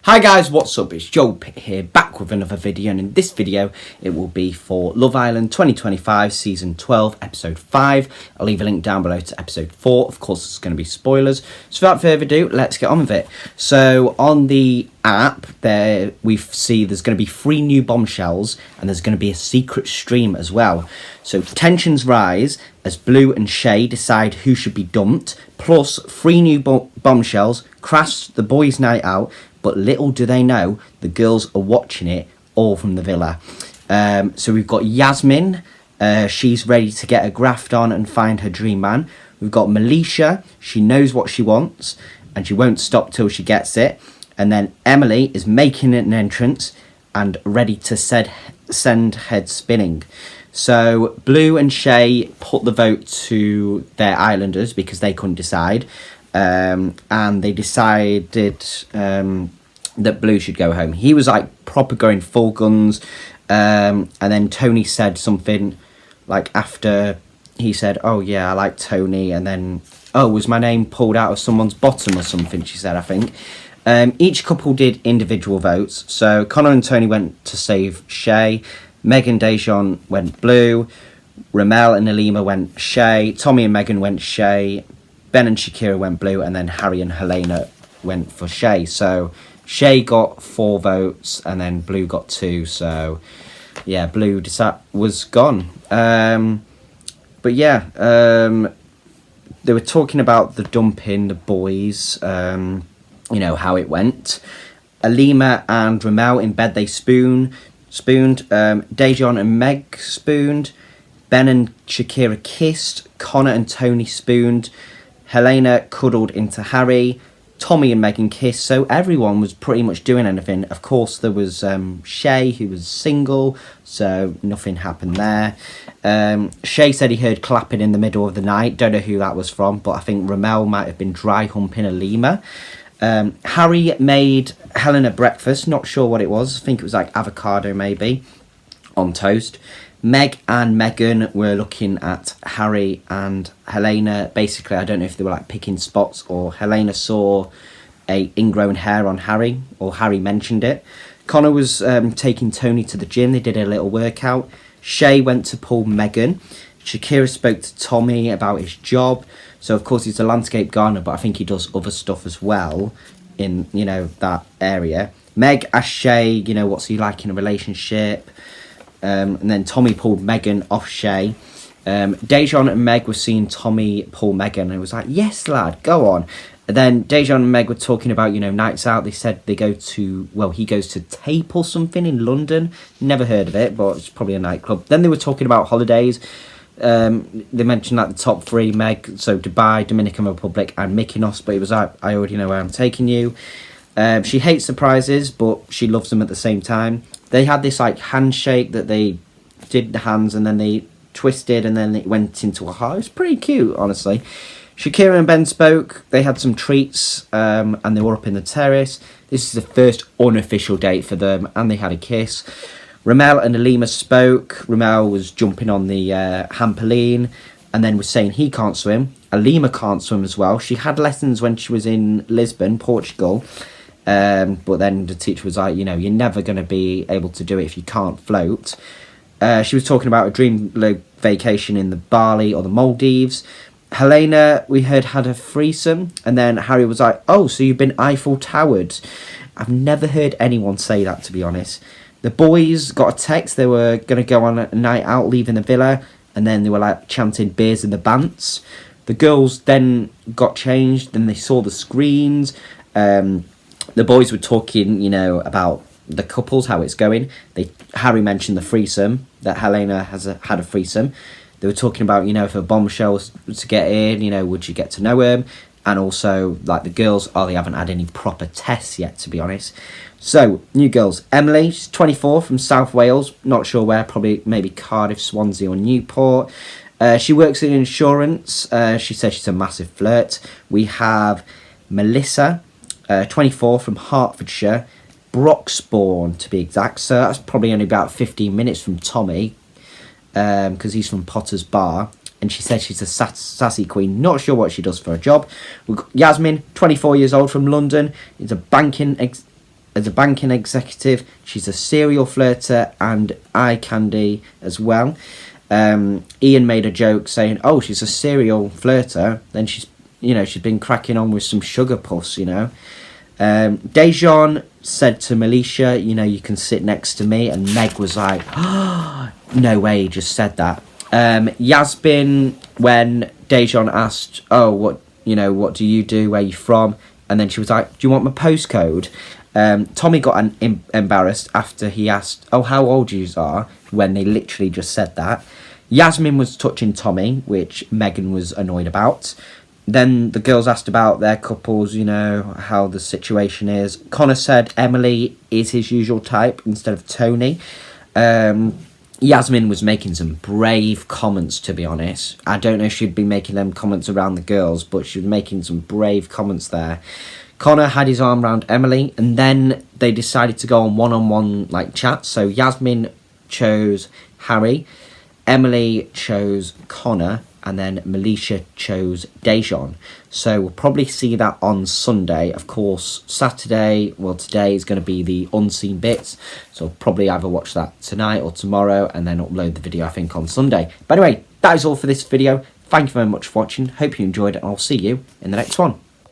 Hi guys, what's up? It's Joe Pitt here, back with another video, and in this video it will be for Love Island 2025 Season 12 Episode 5. I'll leave a link down below to Episode 4. Of course, it's going to be spoilers. So without further ado, let's get on with it. So on the app, there we see there's going to be 3 new bombshells, and there's going to be a secret stream as well. So tensions rise as Blue and Shay decide who should be dumped, plus 3 new bombshells crash the boys' night out. But little do they know, the girls are watching it all from the villa. So we've got Yasmin. She's ready to get a graft on and find her dream man. We've got Melisha. She knows what she wants, and she won't stop till she gets it. And then Emily is making an entrance and ready to send head spinning. So Blue and Shay put the vote to their islanders because they couldn't decide. And they decided that Blue should go home. He was like proper going full guns, and then Tony said something like after he said, "Oh yeah, I like Tony," and then, "Oh, was my name pulled out of someone's bottom or something?" she said, I think. Each couple did individual votes. So Connor and Tony went to save Shay, Meg and Dejan went Blue, Ramel and Alima went Shay, Tommy and Megan went Shay, Ben and Shakira went Blue, and then Harry and Helena went for Shay. So Shay got 4 votes, and then Blue got 2. So yeah, Blue was gone. But yeah, they were talking about the dumping, the boys. You know how it went. Alima and Ramel in bed, they spooned. Dejan and Meg spooned. Ben and Shakira kissed. Connor and Tony spooned. Helena cuddled into Harry. Tommy and Megan kissed. So everyone was pretty much doing anything. Of course, there was Shay, who was single, so nothing happened there. Shay said he heard clapping in the middle of the night. Don't know who that was from, but I think Ramel might have been dry humping Alima. Harry made Helena breakfast. Not sure what it was. I think it was like avocado maybe on toast. Meg and Megan were looking at Harry and Helena. Basically, I don't know if they were like picking spots, or Helena saw a ingrown hair on Harry, or Harry mentioned it. Connor was taking Tony to the gym. They did a little workout. Shay went to pull Megan. Shakira spoke to Tommy about his job. So of course he's a landscape gardener, but I think he does other stuff as well in, you know, that area. Meg asked Shay, you know, what's he like in a relationship? And then Tommy pulled Megan off Shay. Dejan and Meg were seeing Tommy pull Megan, and it was like, yes, lad, go on. And then Dejan and Meg were talking about, you know, nights out. They said they go to, well, he goes to Tape or something in London. Never heard of it, but it's probably a nightclub. Then they were talking about holidays. They mentioned like the top 3, Meg, so Dubai, Dominican Republic, and Mykonos, but it was like, I already know where I'm taking you. She hates surprises, but she loves them at the same time. They had this like handshake that they did the hands, and then they twisted, and then it went into a heart. It was pretty cute, honestly. Shakira and Ben spoke. They had some treats, and they were up in the terrace. This is the first unofficial date for them, and they had a kiss. Ramel and Alima spoke. Ramel was jumping on the hampoline, and then was saying he can't swim. Alima can't swim as well. She had lessons when she was in Lisbon, Portugal. But then the teacher was like, you know, you're never going to be able to do it if you can't float. She was talking about a dream vacation in the Bali or the Maldives. Helena, we heard, had a threesome. And then Harry was like, oh, so you've been Eiffel Towered. I've never heard anyone say that, to be honest. The boys got a text. They were going to go on a night out, leaving the villa. And then they were like chanting beers in the bants. The girls then got changed. Then they saw the screens. The boys were talking, you know, about the couples, how it's going. Harry mentioned the threesome, that Helena had a threesome. They were talking about, you know, if a bombshell was to get in, you know, would you get to know him? And also, like, the girls, they haven't had any proper tests yet, to be honest. So, new girls. Emily, she's 24, from South Wales. Not sure where, probably maybe Cardiff, Swansea or Newport. She works in insurance. She says she's a massive flirt. We have Melissa, 24, from Hertfordshire. Broxbourne, to be exact. So that's probably only about 15 minutes from Tommy, because he's from Potter's Bar. And she said she's a sassy queen. Not sure what she does for a job. We've got Yasmin, 24 years old, from London. Is a banking as a banking executive. She's a serial flirter and eye candy as well. Ian made a joke saying, "Oh, she's a serial flirter. Then she's been cracking on with some sugar puffs, Dejan said to Melisha, "You can sit next to me," and Meg was like, "Oh, no way, he just said that." Yasmin, when Dejan asked, "Oh, what do you do? Where are you from?" And then she was like, "Do you want my postcode?" Tommy got embarrassed after he asked, "Oh, how old you are?" when they literally just said that. Yasmin was touching Tommy, which Megan was annoyed about. Then the girls asked about their couples, how the situation is. Connor said Emily is his usual type instead of Tony. Yasmin was making some brave comments, to be honest. I don't know if she'd be making them comments around the girls, but she was making some brave comments there. Connor had his arm around Emily, and then they decided to go on one-on-one chat. So Yasmin chose Harry, Emily chose Connor, and then Melisha chose Dejan. So we'll probably see that on Sunday. Of course, today is going to be the unseen bits. So I'll probably either watch that tonight or tomorrow and then upload the video, I think, on Sunday. But anyway, that is all for this video. Thank you very much for watching. Hope you enjoyed it, and I'll see you in the next one.